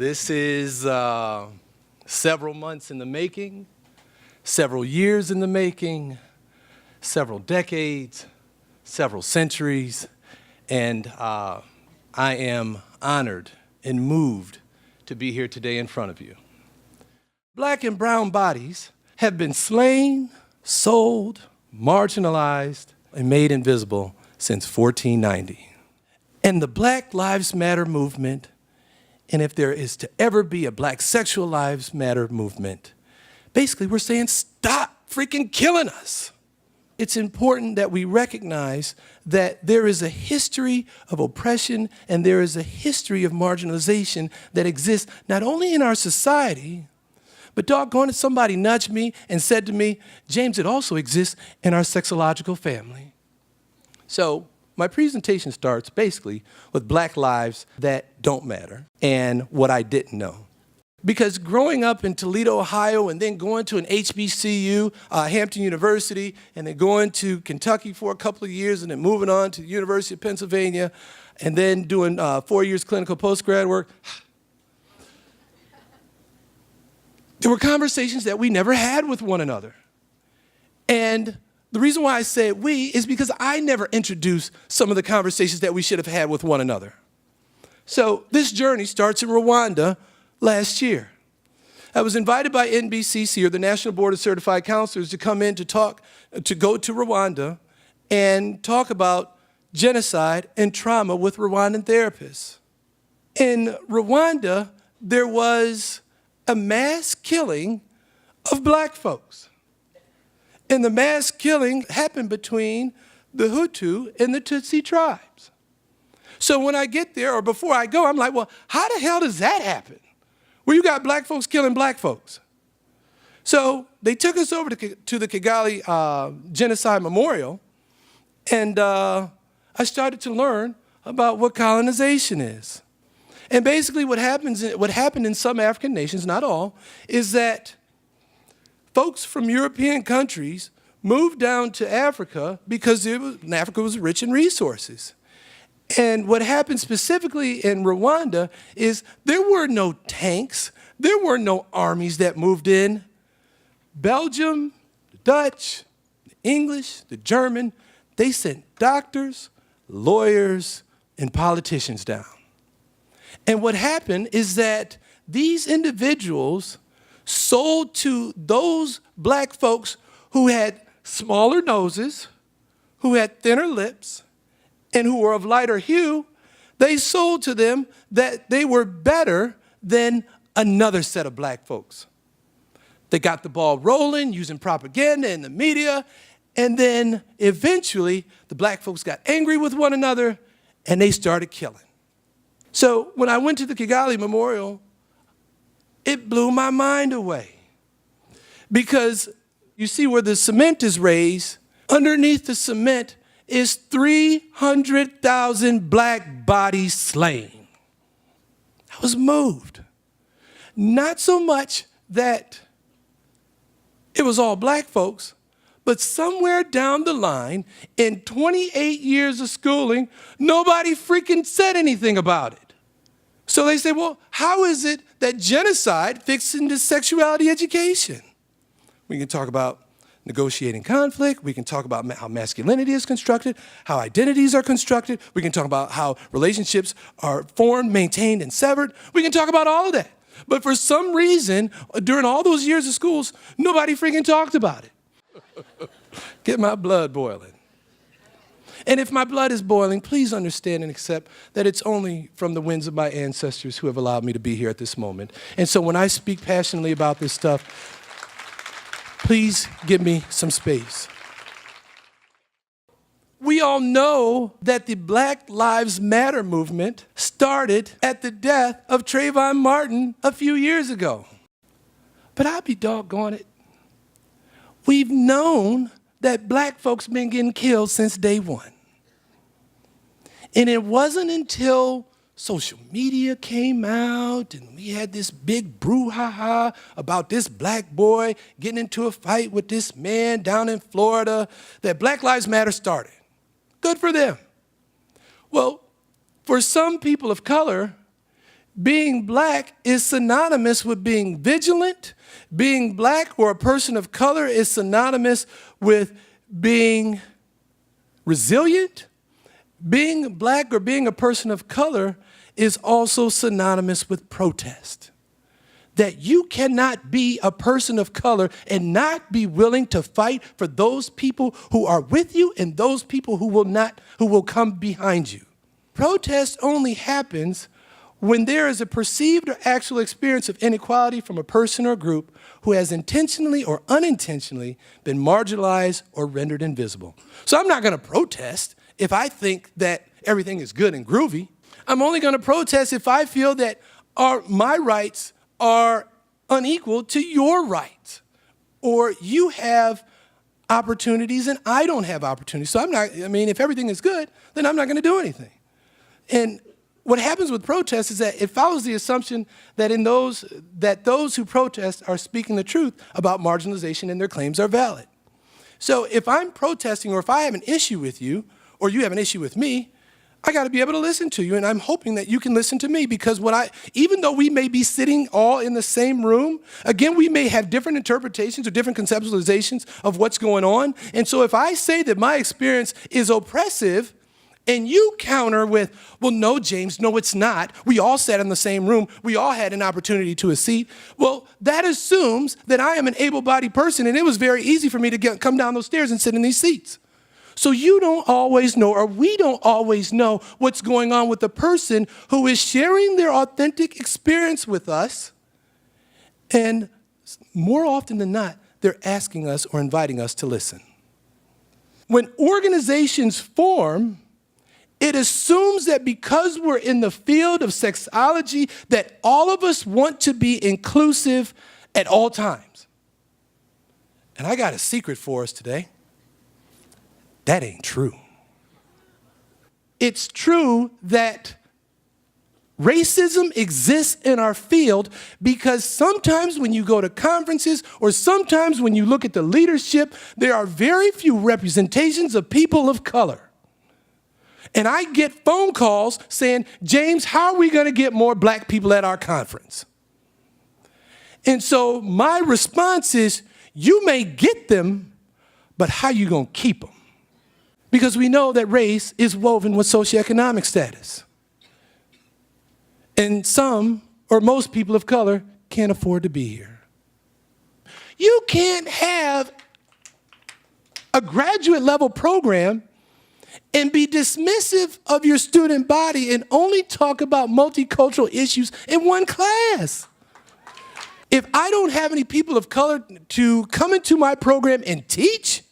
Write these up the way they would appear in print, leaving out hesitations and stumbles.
This is several months in the making, several years in the making, several decades, several centuries, and I am honored and moved to be here today in front of you. Black and brown bodies have been slain, sold, marginalized, and made invisible since 1490. And the Black Lives Matter movement, and if there is to ever be a Black Sexual Lives Matter movement, basically we're saying stop freaking killing us. It's important that we recognize that there is a history of oppression and there is a history of marginalization that exists not only in our society, but doggone it, somebody nudged me and said to me, James, it also exists in our sexological family. So my presentation starts basically with Black lives that don't matter and what I didn't know. Because growing up in Toledo, Ohio, and then going to an HBCU, Hampton University, and then going to Kentucky for a couple of years, and then moving on to the University of Pennsylvania, and then doing 4 years clinical postgrad work, there were conversations that we never had with one another. And the reason why I say we is because I never introduced some of the conversations that we should have had with one another. So this journey starts in Rwanda last year. I was invited by NBCC, or the National Board of Certified Counselors, to come in to go to Rwanda and talk about genocide and trauma with Rwandan therapists. In Rwanda, there was a mass killing of Black folks. And the mass killing happened between the Hutu and the Tutsi tribes. So when I get there, or before I go, I'm like, well, how the hell does that happen? Where you got Black folks killing Black folks? So they took us over to the Kigali Genocide Memorial, and I started to learn about what colonization is. And basically what happened in some African nations, not all, is that folks from European countries moved down to Africa because Africa was rich in resources. And what happened specifically in Rwanda is there were no tanks, there were no armies that moved in. Belgium, the Dutch, the English, the German, they sent doctors, lawyers, and politicians down. And what happened is that these individuals sold to those Black folks who had smaller noses, who had thinner lips, and who were of lighter hue. They sold to them that they were better than another set of Black folks. They got the ball rolling using propaganda in the media, and then eventually the Black folks got angry with one another and they started killing. So when I went to the Kigali Memorial, it blew my mind away. Because you see where the cement is raised, underneath the cement is 300,000 Black bodies slain. I was moved. Not so much that it was all Black folks, but somewhere down the line, in 28 years of schooling, nobody freaking said anything about it. So they say, well, how is it that genocide fits into sexuality education? We can talk about negotiating conflict. We can talk about how masculinity is constructed, how identities are constructed. We can talk about how relationships are formed, maintained, and severed. We can talk about all of that. But for some reason, during all those years of schools, nobody freaking talked about it. Get my blood boiling. And if my blood is boiling, please understand and accept that it's only from the winds of my ancestors who have allowed me to be here at this moment. And so when I speak passionately about this stuff, please give me some space. We all know that the Black Lives Matter movement started at the death of Trayvon Martin a few years ago. But I'll be doggone it. We've known that Black folks been getting killed since day one. And it wasn't until social media came out and we had this big brouhaha about this Black boy getting into a fight with this man down in Florida that Black Lives Matter started. Good for them. Well, for some people of color, being black is synonymous with being vigilant. Being black or a person of color is synonymous with being resilient. Being black or being a person of color is also synonymous with protest. That you cannot be a person of color and not be willing to fight for those people who are with you and those people who will come behind you. Protest only happens when there is a perceived or actual experience of inequality from a person or group who has intentionally or unintentionally been marginalized or rendered invisible. So I'm not going to protest if I think that everything is good and groovy. I'm only going to protest if I feel that my rights are unequal to your rights, or you have opportunities and I don't have opportunities. So if everything is good, then I'm not going to do anything. And what happens with protests is that it follows the assumption that those who protest are speaking the truth about marginalization and their claims are valid. So if I'm protesting, or if I have an issue with you, or you have an issue with me, I got to be able to listen to you, and I'm hoping that you can listen to me, because even though we may be sitting all in the same room, again, we may have different interpretations or different conceptualizations of what's going on. And so if I say that my experience is oppressive, and you counter with, well, no, James, no, it's not. We all sat in the same room. We all had an opportunity to a seat. Well, that assumes that I am an able-bodied person, and it was very easy for me to come down those stairs and sit in these seats. So you don't always know, or we don't always know, what's going on with the person who is sharing their authentic experience with us. And more often than not, they're asking us or inviting us to listen. When organizations form, it assumes that because we're in the field of sexology, that all of us want to be inclusive at all times. And I got a secret for us today. That ain't true. It's true that racism exists in our field because sometimes when you go to conferences or sometimes when you look at the leadership, there are very few representations of people of color. And I get phone calls saying, James, how are we going to get more black people at our conference? And so my response is, you may get them, but how you going to keep them? Because we know that race is woven with socioeconomic status. And some, or most people of color, can't afford to be here. You can't have a graduate level program and be dismissive of your student body and only talk about multicultural issues in one class. If I don't have any people of color to come into my program and teach,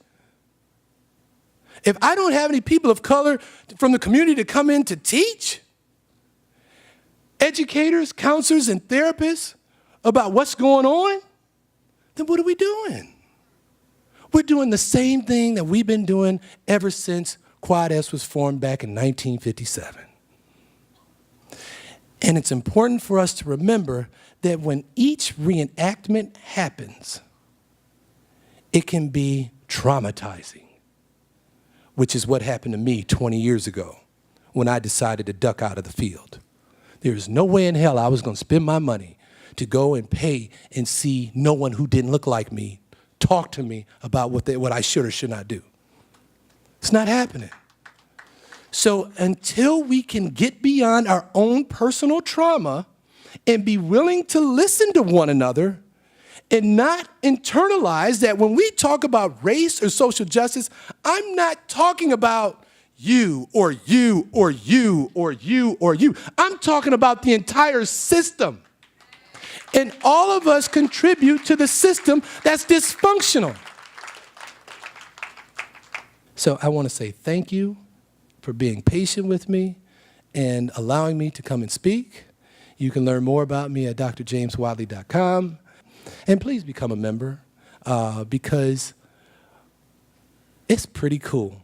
if I don't have any people of color from the community to come in to teach, educators, counselors, and therapists about what's going on, then what are we doing? We're doing the same thing that we've been doing ever since Quad S was formed back in 1957. And it's important for us to remember that when each reenactment happens, it can be traumatizing, which is what happened to me 20 years ago when I decided to duck out of the field. There is no way in hell I was going to spend my money to go and pay and see no one who didn't look like me talk to me about what I should or should not do. It's not happening. So until we can get beyond our own personal trauma and be willing to listen to one another and not internalize that when we talk about race or social justice, I'm not talking about you or you or you or you or you. I'm talking about the entire system. And all of us contribute to the system that's dysfunctional. So I want to say thank you for being patient with me and allowing me to come and speak. You can learn more about me at drjameswadley.com. And please become a member because it's pretty cool.